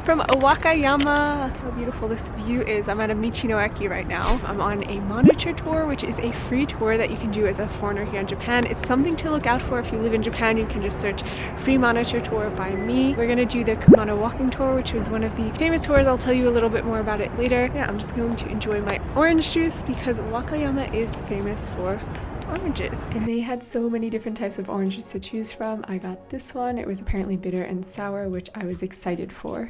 from Wakayama. Look how beautiful this view is. I'm at a Michinoeki right now. I'm on a monitor tour, which is a free tour that you can do as a foreigner here in Japan. It's something to look out for if you live in Japan. You can just search free monitor tour by me. We're gonna do the Kumano walking tour, which is one of the famous tours. I'll tell you a little bit more about it later. Yeah, I'm just going to enjoy my orange juice because Wakayama is famous for oranges. And they had so many different types of oranges to choose from. I got this one. It was apparently bitter and sour, which I was excited for.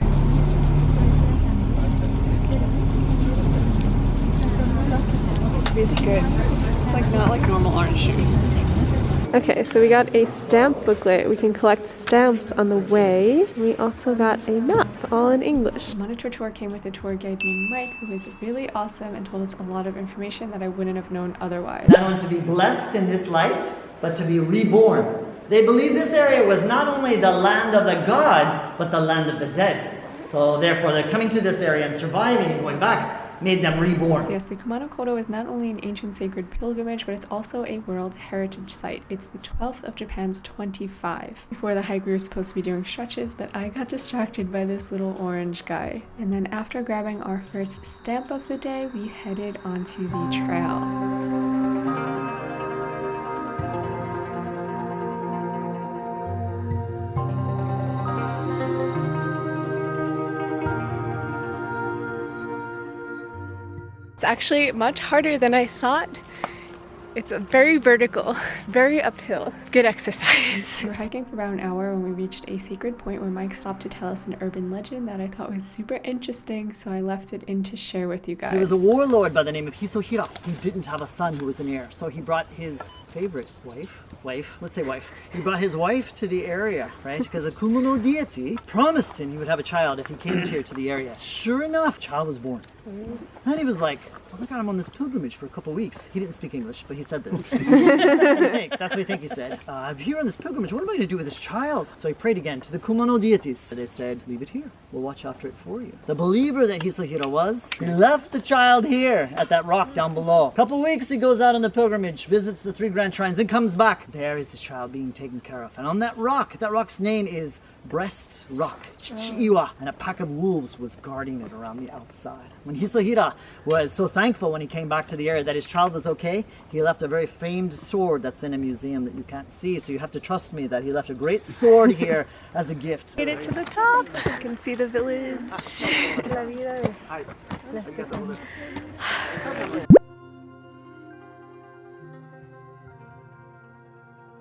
It's really good. It's like not like normal orange juice. Okay, so we got a stamp booklet. We can collect stamps on the way. We also got a map, all in English. The monitor tour came with a tour guide named Mike, who was really awesome and told us a lot of information that I wouldn't have known otherwise. Not only to be blessed in this life, but to be reborn. They believe this area was not only the land of the gods, but the land of the dead. So therefore, they're coming to this area and surviving and going back made them reborn. So yes, the Kumano Kodo is not only an ancient sacred pilgrimage, but it's also a World Heritage Site. It's the 12th of Japan's 25. Before the hike, we were supposed to be doing stretches, but I got distracted by this little orange guy. And then after grabbing our first stamp of the day, we headed onto the trail. It's actually much harder than I thought. It's very vertical, very uphill. Good exercise. We were hiking for about an hour when we reached a sacred point where Mike stopped to tell us an urban legend that I thought was super interesting, so I left it in to share with you guys. There was a warlord by the name of Hisohira. He didn't have a son who was an heir, so he brought his favorite wife, let's say wife. He brought his wife to the area, right? Because a Kumano deity promised him he would have a child if he came here to the area. Sure enough, child was born. And he was like, oh my god, I'm on this pilgrimage for a couple weeks. He didn't speak English, but he said this. That's what I think he said. I'm here on this pilgrimage. What am I going to do with this child? So he prayed again to the Kumano deities. They said, leave it here. We'll watch after it for you. The believer that Hisohira was, he left the child here at that rock down below. A couple weeks he goes out on the pilgrimage, visits the 3 grand shrines, and comes back. There is his child being taken care of. And on that rock's name is Breast Rock, Chichiiwa, and a pack of wolves was guarding it around the outside. When Hisohira was so thankful when he came back to the area that his child was okay, he left a very famed sword that's in a museum that you can't see, so you have to trust me that he left a great sword here as a gift. Made it to the top. You can see the village. La vida.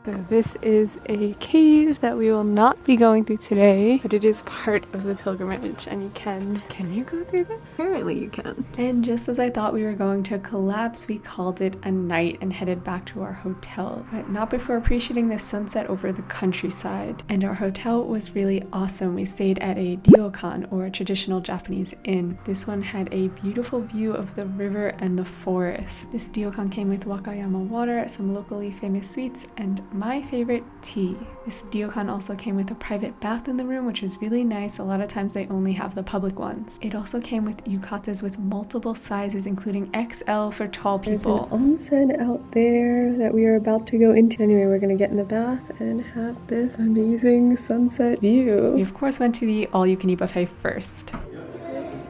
So this is a cave that we will not be going through today, but it is part of the pilgrimage, and you can you go through this? Apparently you can. And just as I thought we were going to collapse, we called it a night and headed back to our hotel, but not before appreciating the sunset over the countryside. And our hotel was really awesome. We stayed at a ryokan, or a traditional Japanese inn. This one had a beautiful view of the river and the forest. This ryokan came with Wakayama water, some locally famous sweets, and my favorite tea. This ryokan also came with a private bath in the room, which was really nice. A lot of times they only have the public ones. It also came with yukatas with multiple sizes, including XL for tall people. There's an onsen out there that we are about to go into. Anyway, we're gonna get in the bath and have this amazing sunset view. We of course went to the all-you-can-eat buffet first.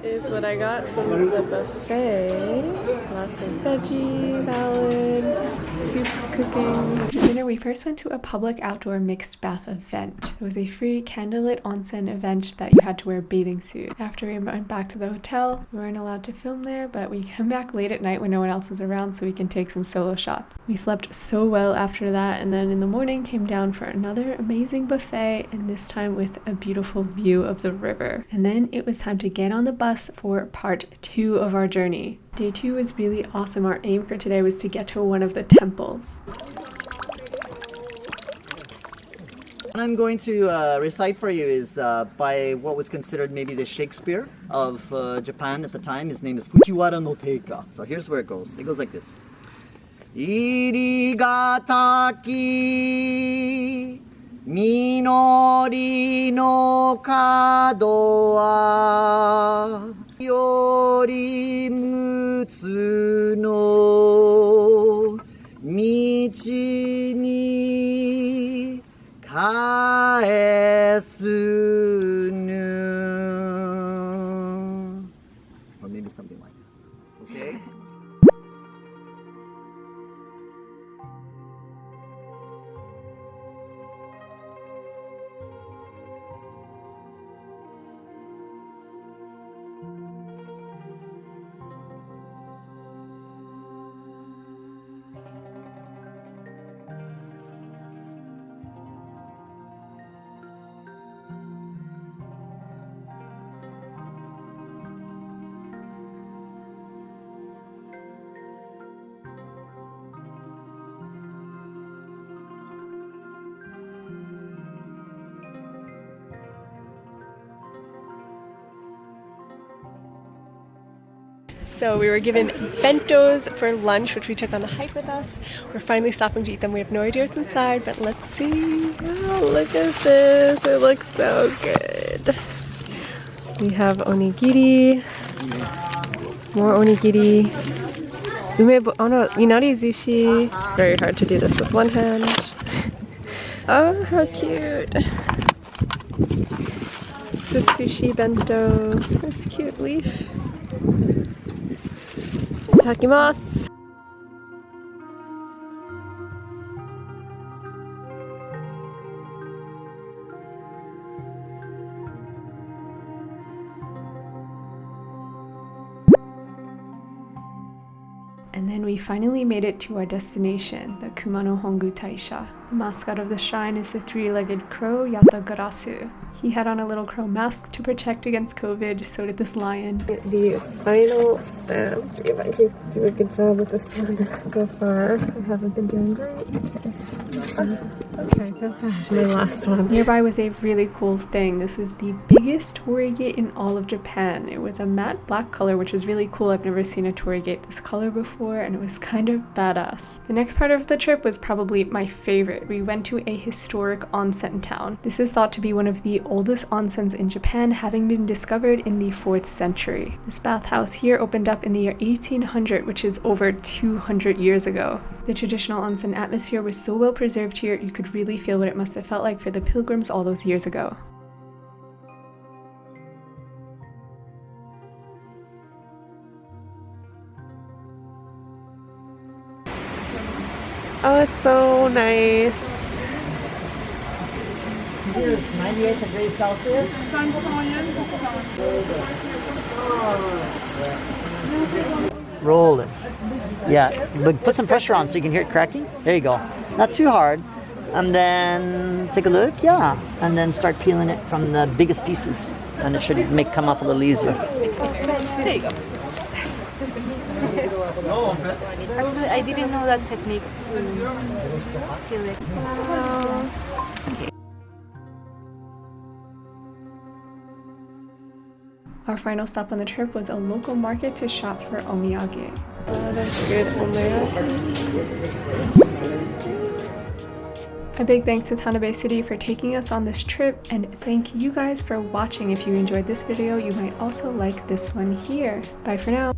This is what I got from the buffet. Lots of veggie, salad, soup cooking. After dinner, we first went to a public outdoor mixed bath event. It was a free candlelit onsen event that you had to wear a bathing suit. After we went back to the hotel, we weren't allowed to film there, but we come back late at night when no one else is around so we can take some solo shots. We slept so well after that, and then in the morning came down for another amazing buffet, and this time with a beautiful view of the river. And then it was time to get on the bus for part 2 of our journey. Day 2 was really awesome. Our aim for today was to get to one of the temples. What I'm going to recite for you is by what was considered maybe the Shakespeare of Japan at the time. His name is Fujiwara no Teika. So here's where it goes. It goes like this. Irigataki Minori no kado wa Yorimutsu no michi ni kaesu nu. do something like that. Okay? So we were given bentos for lunch, which we took on the hike with us. We're finally stopping to eat them. We have no idea what's inside, but let's see. Wow, look at this. It looks so good. We have onigiri, more onigiri, umebo, oh no, inari sushi. Very hard to do this with one hand. Oh, how cute. It's a sushi bento. This cute leaf. Itadakimasu. And then we finally made it to our destination, the Kumano Taisha. The mascot of the shrine is the three-legged crow, Yatagarasu. He had on a little crow mask to protect against COVID, so did this lion. The final stand. See if I can do a good job with this one so far. I haven't been doing great. Okay, not bad. My last one. Nearby was a really cool thing. This was the biggest torii gate in all of Japan. It was a matte black color, which was really cool. I've never seen a torii gate this color before, and it was kind of badass. The next part of the trip was probably my favorite. We went to a historic onsen town. This is thought to be one of the oldest onsens in Japan, having been discovered in the 4th century. This bathhouse here opened up in the year 1800, which is over 200 years ago. The traditional onsen atmosphere was so well preserved here, you could really feel what it must have felt like for the pilgrims all those years ago. Oh, it's so nice. Here it's 98 degrees Celsius. Roll it. Yeah, but put some pressure on so you can hear it cracking. There you go. Not too hard. And then take a look, yeah. And then start peeling it from the biggest pieces. And it should come up a little easier. There you go. Actually, I didn't know that technique to peel it. Wow. Our final stop on the trip was a local market to shop for omiyage. Oh, that's good omiyage. A big thanks to Tanabe City for taking us on this trip, and thank you guys for watching. If you enjoyed this video, you might also like this one here. Bye for now.